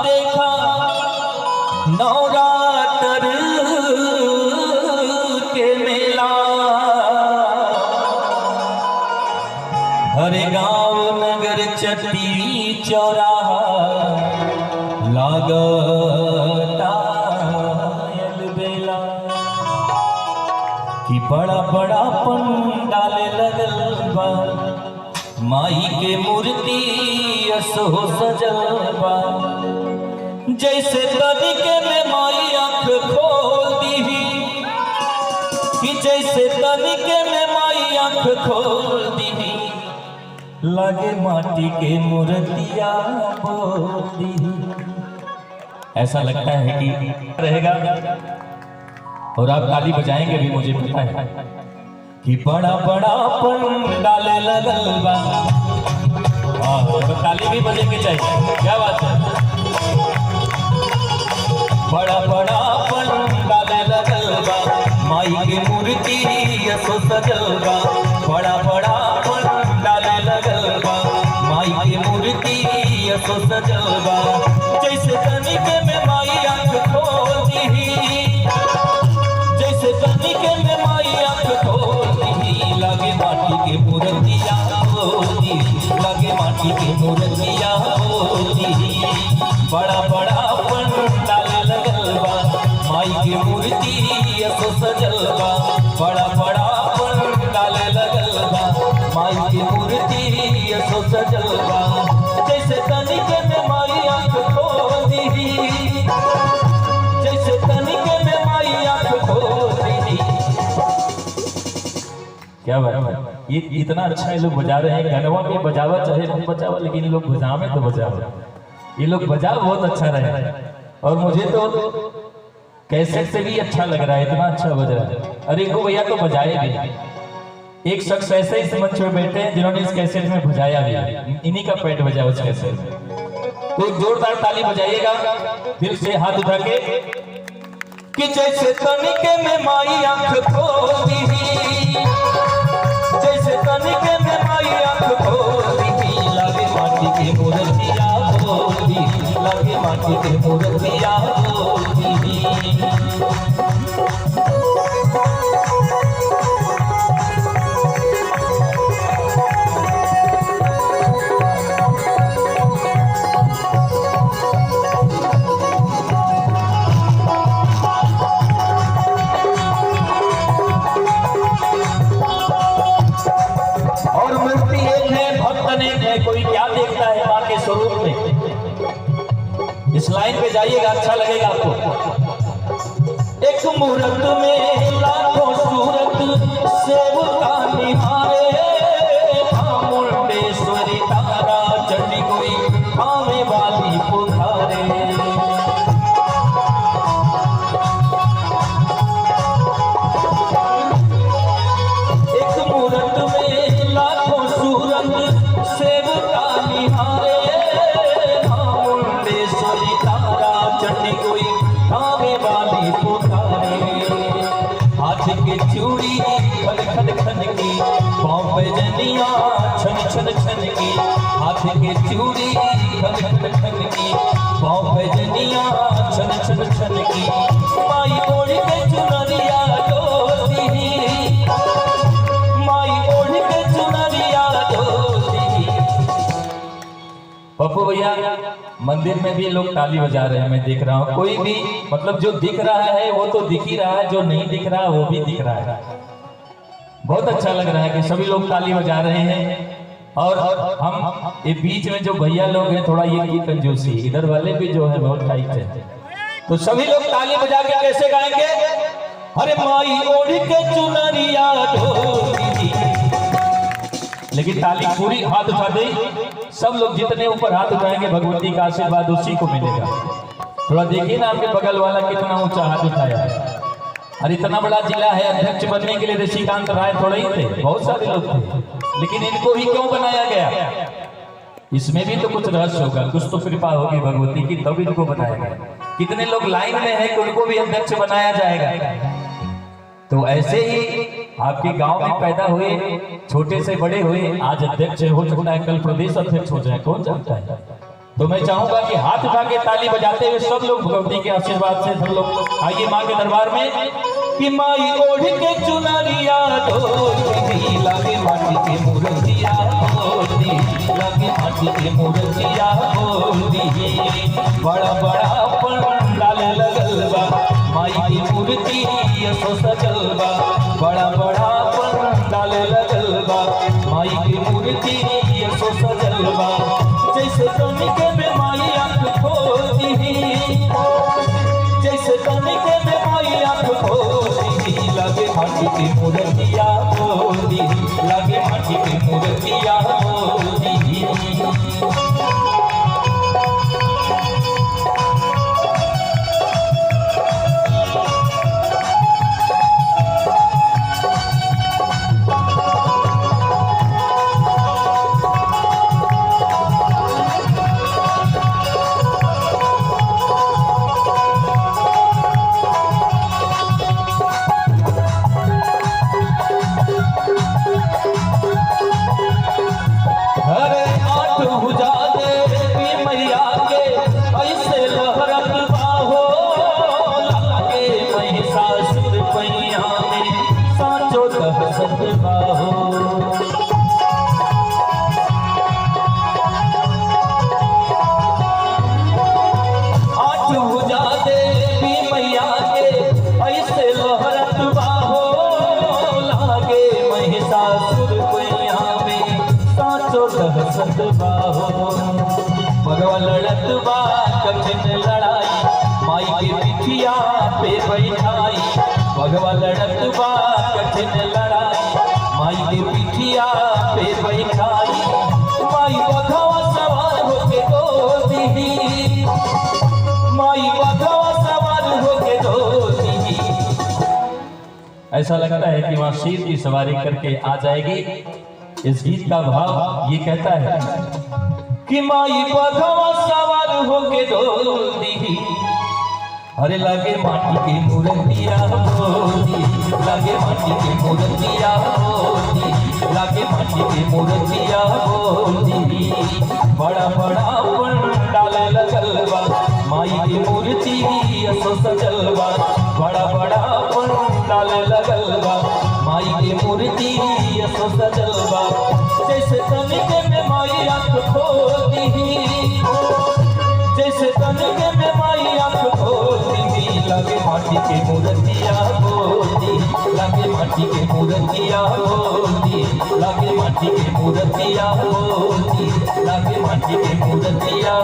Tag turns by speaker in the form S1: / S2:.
S1: देखा नवरात्र के मेला, हर गांव नगर चट्टी चौराहा लागता बेला कि बड़ा बड़ा पंडाल लगल बा, माई के मूर्ति असो सजल बा, जैसे तनिके में माई आंख खोल दी, कि जैसे तनिके में माई आंख खोल दी, लगे माटी के मूर्तियां बोल दी। ऐसा लगता है कि रहेगा और आप ताली बजाएंगे भी, मुझे पता है कि बड़ा बड़ा पंडाल लगल बा। तो ताली भी बजेंगे चाहिए, क्या बात है। बड़ा बड़ा पंडाल लगल बा, माई के मूर्ति असो सजल बा, बड़ा बड़ा पंडाल लगल बा, माई के मूर्ति असो सजल बा, जैसे तनिके में माई आंख खोल दी, जैसे तनिके में माई आंख खोल दी, लगे माटी के मूर्तियां बोली, लगे माटी के मूर्तियां बोली, बड़ा बड़ा पंडाल लगल बा, माई के मूर्ति असो सजल बा, बड़ा बड़ा पंडाल लगल बा, माई के मूर्ति असो सजल बा, जैसे तनिके में माई आंख खोल दी, जैसे तनिके में माई आंख खोल दी। क्या बात, ये इतना अच्छा ये लोग बजा रहे हैं। गनवा भी बजावा चाहे नहीं बजावा, लेकिन लोग बजावे तो बजावा, ये लोग बजा बहुत अच्छा रहे। और मुझे तो कैसेट से भी अच्छा लग रहा है, इतना अच्छा बज रहा है। अरे इनको भैया तो बजाए भी, एक शख्स ऐसे इस मंच में बैठे हैं जिन्होंने इस कैसेट में बजाया भी, इन्हीं का पेट बजा उस कैसेट में। तो एक जोरदार ताली बजाइएगा दिल से, हाथ उठा के, कि जैसे तनिके में माई आंख खोल दी, जैसे तनिके में माई आंख खोल दी, लगे माटी के मूर्तियां बोल दी, लगे माटी के मूर्तियां बोल दी। कोई क्या देखता है मां के स्वरूप में, इस लाइन पे जाइएगा, अच्छा लगेगा आपको। एक मूरत में लाखों सूरत सेवका निहारे, मुंडेश्वरी तारा चंडी कोई आवे वाली पुकारे, एक मूरत में लाखों सूरत सेवका निहारे, मुंडेश्वरी तारा चंडी कोई आवे वाली पुकारे, हाथ के चूड़ी खन खन खन की, पाँव पे जनिया छन छन छन की, हाथ के चूड़ी खन खन खन की, पाँव पे जनिया छन छन छन की, माई ओढ़ के चुनरिया डोली, माई ओढ़ के चुनरिया डोली। पप्पू भैया मंदिर में भी लोग ताली बजा रहे हैं, मैं देख रहा हूँ। कोई भी मतलब जो दिख रहा है वो तो दिख ही रहा है, जो नहीं दिख रहा वो भी दिख रहा है। बहुत अच्छा लग रहा है कि सभी लोग ताली बजा रहे हैं। और हम ये बीच में जो भैया लोग हैं, थोड़ा ये की कंजूसी, इधर वाले भी जो है बहुत टाइट है, तो सभी लोग ताली बजा के कैसे गाएंगे? अरे माई ओढ़ के चुनरिया डोली, लेकिन ताली पूरी हाथ उठा दे, सब लोग जितने ऊपर हाथ उठाएंगे भगवती का आशीर्वाद उसी को मिलेगा। थोड़ा देखिए ना आपके बगल वाला कितना ऊंचा हाथ उठाया है। और इतना बड़ा जिला है, अध्यक्ष बनने के लिए ऋषिकांत राय थोड़े ही थे, बहुत सारे लोग थे, लेकिन इनको ही क्यों बनाया गया? इसमें भी तो कुछ रहस्य होगा, कुछ तो कृपा होगी भगवती की, तब इनको बनाया गया। कितने लोग लाइन में हैं कि उनको भी अध्यक्ष बनाया जाएगा। तो ऐसे ही आपके गांव में पैदा हुए, छोटे से बड़े हुए, आज अध्यक्ष हो सकता है, कल प्रदेश अध्यक्ष हो जाए, कौन जानता है। तो मैं चाहूंगा कि हाथ उठा के ताली बजाते हुए सब लोग भगवती के आशीर्वाद से सब लोग आइए माँ के दरबार में कि माई ओढ़ के चुनरिया ढोली लागे माटी के मूर्तिया ढोली लागे माटी के मूर्तिया ढोली बड़ा बड़ा पंडाल लगल बा माई की मूर्ति सो सजल बा बड़ा बड़ा पंडाल लगल बा माई की मूर्ति सो सजल बा जैसे तनिके में माई आँख खोली जैसे तनिके में माई आँख खोली लागे माटी की मूर्तिया बोली लागे माटी की मूर्तिया बोली भगवा लड़त बा कठिन लड़ाई माई के पिठिया पे बैठाई भगवा लड़त बा कठिन लड़ाई माई के पिठिया पे बैठाई माई बघवा सवार होके गोदी माई बघवा सवार होके गोदी। ऐसा लगता है कि वहां शेर की सवारी करके आ जाएगी। इस गीत का भाव ये कहता है कि माई बघवा सवार होके डोली अरे लागे माटी की मूर्तिया बोली लागे माटी की मूर्तिया बोली लागे माटी की मूर्तिया बोली बड़ा बड़ा पंडाल लगल बा माई की मूर्ति सो सजल बा बड़ा बड़ा पंडाल लगल बा माई की मूर्ति सो सजल बा जैसे तनिके में माई आँख खोली जैसे तनिके में माई आँख खोली लागे माटी के मूर्तिया बोली लागे माटी के मूर्तिया बोली लागे माटी के मूर्तिया बोली लागे माटी के मूर्तिया